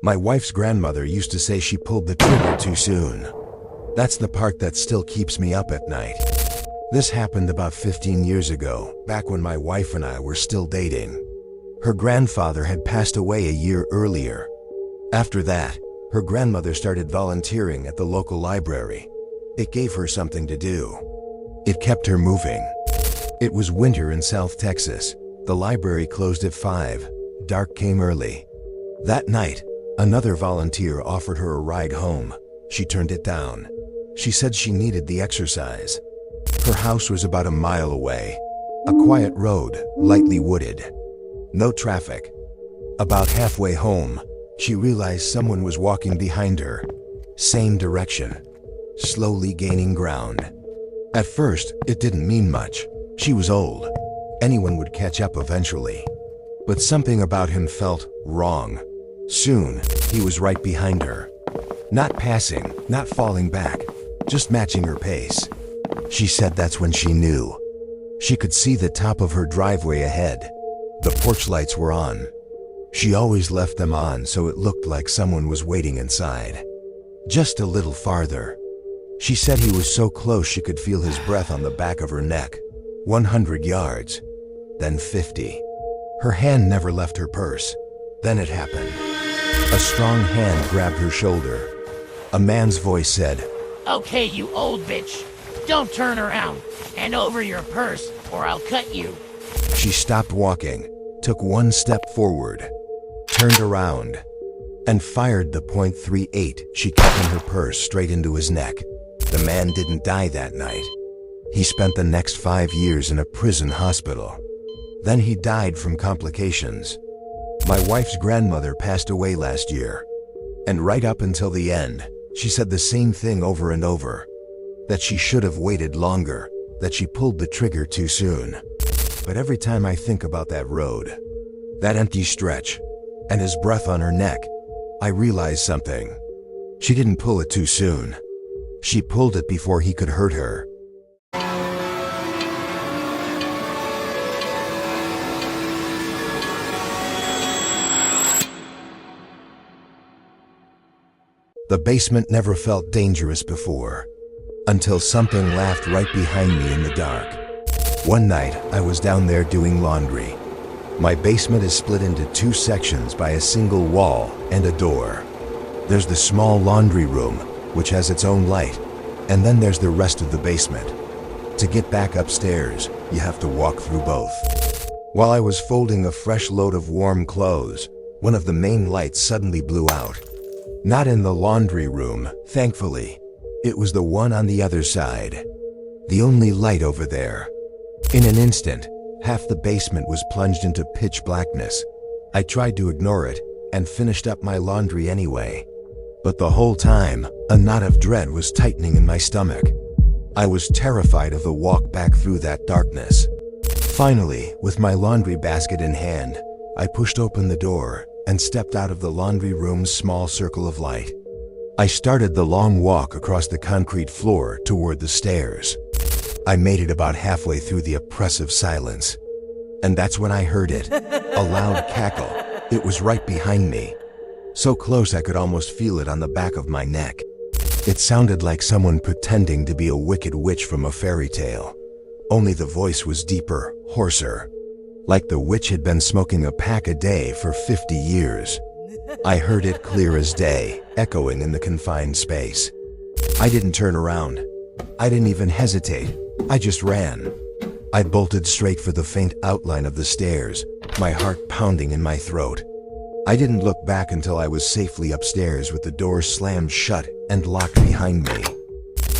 My wife's grandmother used to say she pulled the trigger too soon. That's the part that still keeps me up at night. This happened about 15 years ago, back when my wife and I were still dating. Her grandfather had passed away a year earlier. After that, her grandmother started volunteering at the local library. It gave her something to do. It kept her moving. It was winter in South Texas. The library closed at 5. Dark came early. That night, another volunteer offered her a ride home. She turned it down. She said she needed the exercise. Her house was about a mile away. A quiet road, lightly wooded. No traffic. About halfway home, she realized someone was walking behind her. Same direction. Slowly gaining ground. At first, it didn't mean much. She was old. Anyone would catch up eventually. But something about him felt wrong. Soon, he was right behind her. Not passing, not falling back, just matching her pace. She said that's when she knew. She could see the top of her driveway ahead. The porch lights were on. She always left them on so it looked like someone was waiting inside. Just a little farther. She said he was so close she could feel his breath on the back of her neck. 100 yards, then 50. Her hand never left her purse. Then it happened. A strong hand grabbed her shoulder. A man's voice said, "Okay, you old bitch. Don't turn around. Hand over your purse or I'll cut you." She stopped walking, took one step forward, turned around, and fired the .38 she kept in her purse straight into his neck. The man didn't die that night. He spent the next 5 years in a prison hospital. Then he died from complications. My wife's grandmother passed away last year. And right up until the end, she said the same thing over and over. That she should have waited longer, that she pulled the trigger too soon. But every time I think about that road, that empty stretch, and his breath on her neck, I realize something. She didn't pull it too soon. She pulled it before he could hurt her. The basement never felt dangerous before, until something laughed right behind me in the dark. One night, I was down there doing laundry. My basement is split into 2 sections by a single wall and a door. There's the small laundry room, which has its own light, and then there's the rest of the basement. To get back upstairs, you have to walk through both. While I was folding a fresh load of warm clothes, one of the main lights suddenly blew out. Not in the laundry room, thankfully. It was the one on the other side. The only light over there. In an instant, half the basement was plunged into pitch blackness. I tried to ignore it, and finished up my laundry anyway. But the whole time, a knot of dread was tightening in my stomach. I was terrified of the walk back through that darkness. Finally, with my laundry basket in hand, I pushed open the door and stepped out of the laundry room's small circle of light. I started the long walk across the concrete floor toward the stairs. I made it about halfway through the oppressive silence. And that's when I heard it, a loud cackle. It was right behind me. So close I could almost feel it on the back of my neck. It sounded like someone pretending to be a wicked witch from a fairy tale. Only the voice was deeper, hoarser. Like the witch had been smoking a pack a day for 50 years. I heard it clear as day, echoing in the confined space. I didn't turn around. I didn't even hesitate. I just ran. I bolted straight for the faint outline of the stairs, my heart pounding in my throat. I didn't look back until I was safely upstairs with the door slammed shut and locked behind me.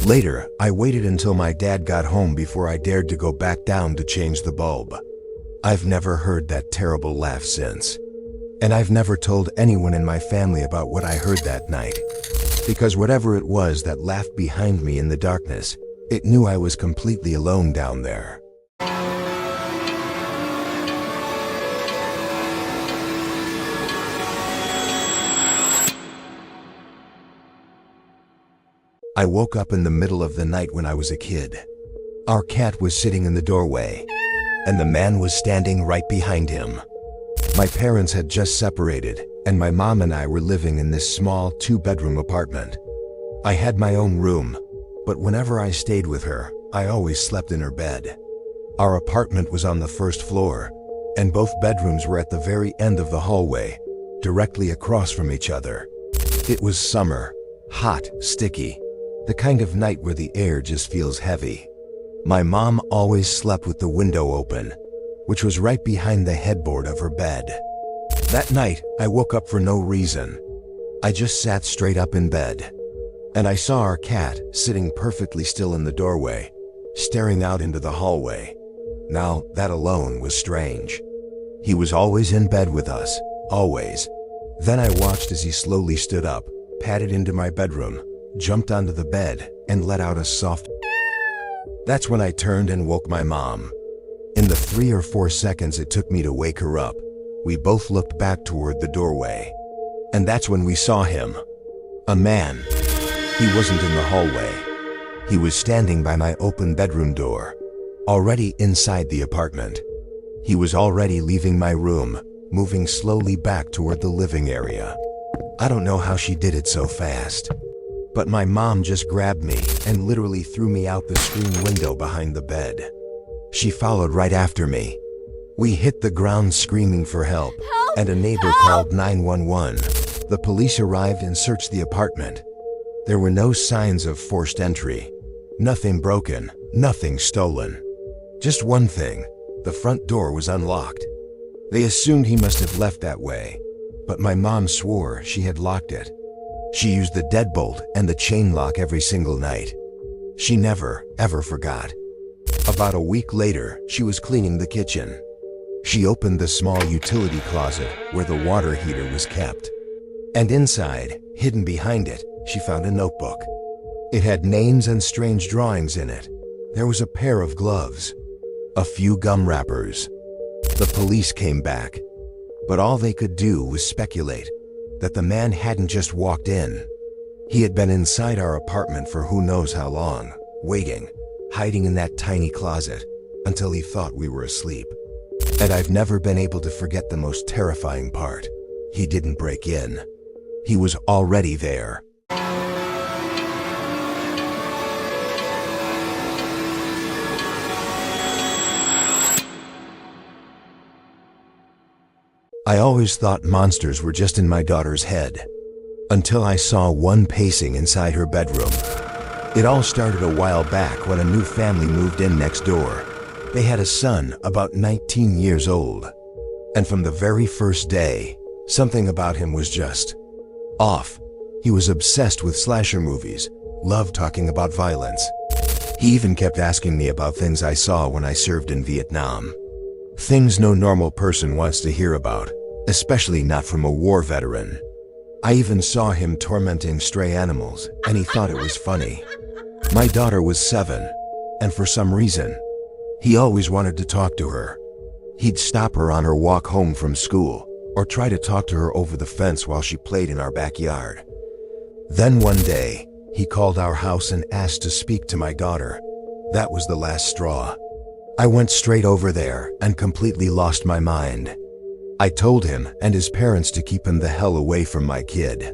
Later, I waited until my dad got home before I dared to go back down to change the bulb. I've never heard that terrible laugh since. And I've never told anyone in my family about what I heard that night. Because whatever it was that laughed behind me in the darkness, it knew I was completely alone down there. I woke up in the middle of the night when I was a kid. Our cat was sitting in the doorway, and the man was standing right behind him. My parents had just separated, and my mom and I were living in this small 2-bedroom apartment. I had my own room, but whenever I stayed with her, I always slept in her bed. Our apartment was on the first floor, and both bedrooms were at the very end of the hallway, directly across from each other. It was summer, hot, sticky, the kind of night where the air just feels heavy. My mom always slept with the window open, which was right behind the headboard of her bed. That night, I woke up for no reason. I just sat straight up in bed, and I saw our cat sitting perfectly still in the doorway, staring out into the hallway. Now, that alone was strange. He was always in bed with us, always. Then I watched as he slowly stood up, padded into my bedroom, jumped onto the bed, and let out a soft. That's when I turned and woke my mom. In the 3 or 4 seconds it took me to wake her up, we both looked back toward the doorway. And that's when we saw him. A man. He wasn't in the hallway. He was standing by my open bedroom door, already inside the apartment. He was already leaving my room, moving slowly back toward the living area. I don't know how she did it so fast, but my mom just grabbed me and literally threw me out the screen window behind the bed. She followed right after me. We hit the ground screaming for help, and a neighbor called 911. The police arrived and searched the apartment. There were no signs of forced entry. Nothing broken, nothing stolen. Just one thing, the front door was unlocked. They assumed he must have left that way, but my mom swore she had locked it. She used the deadbolt and the chain lock every single night. She never, ever forgot. About a week later, she was cleaning the kitchen. She opened the small utility closet where the water heater was kept. And inside, hidden behind it, she found a notebook. It had names and strange drawings in it. There was a pair of gloves, a few gum wrappers. The police came back, but all they could do was speculate that the man hadn't just walked in. He had been inside our apartment for who knows how long, waiting, hiding in that tiny closet until he thought we were asleep. And I've never been able to forget the most terrifying part. He didn't break in. He was already there. I always thought monsters were just in my daughter's head, until I saw one pacing inside her bedroom. It all started a while back when a new family moved in next door. They had a son about 19 years old, and from the very first day, something about him was just off. He was obsessed with slasher movies, loved talking about violence. He even kept asking me about things I saw when I served in Vietnam. Things no normal person wants to hear about, especially not from a war veteran. I even saw him tormenting stray animals, and he thought it was funny. My daughter was 7, and for some reason, he always wanted to talk to her. He'd stop her on her walk home from school, or try to talk to her over the fence while she played in our backyard. Then one day, he called our house and asked to speak to my daughter. That was the last straw. I went straight over there and completely lost my mind. I told him and his parents to keep him the hell away from my kid.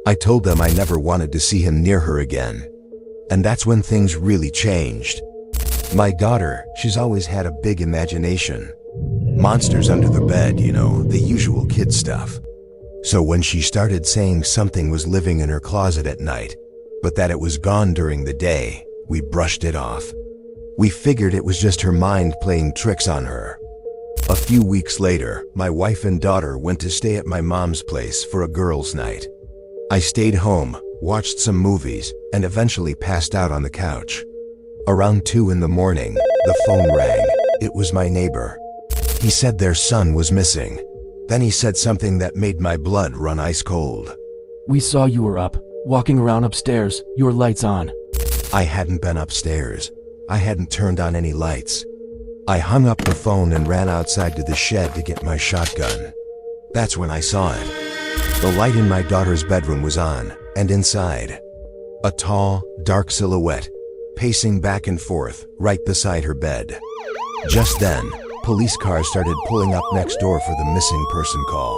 I told them I never wanted to see him near her again. And that's when things really changed. My daughter, she's always had a big imagination. Monsters under the bed, you know, the usual kid stuff. So when she started saying something was living in her closet at night, but that it was gone during the day, we brushed it off. We figured it was just her mind playing tricks on her. A few weeks later, my wife and daughter went to stay at my mom's place for a girls' night. I stayed home, watched some movies, and eventually passed out on the couch. Around 2 in the morning, the phone rang. It was my neighbor. He said their son was missing. Then he said something that made my blood run ice cold. We saw you were up, walking around upstairs, your lights on. I hadn't been upstairs. I hadn't turned on any lights. I hung up the phone and ran outside to the shed to get my shotgun. That's when I saw it. The light in my daughter's bedroom was on, and inside, a tall, dark silhouette, pacing back and forth, right beside her bed. Just then, police cars started pulling up next door for the missing person call.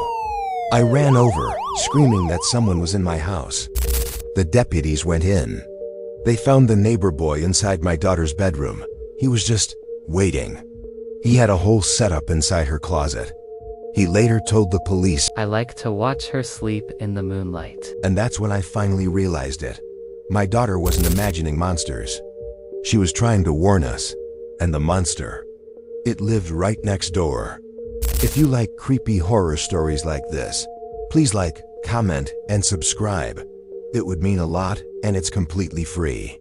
I ran over, screaming that someone was in my house. The deputies went in. They found the neighbor boy inside my daughter's bedroom. He was just waiting. He had a whole setup inside her closet. He later told the police, I like to watch her sleep in the moonlight. and that's when I finally realized it. My daughter wasn't imagining monsters. She was trying to warn us. And the monster, it lived right next door. If you like creepy horror stories like this, please like, comment, and subscribe. It would mean a lot, and it's completely free.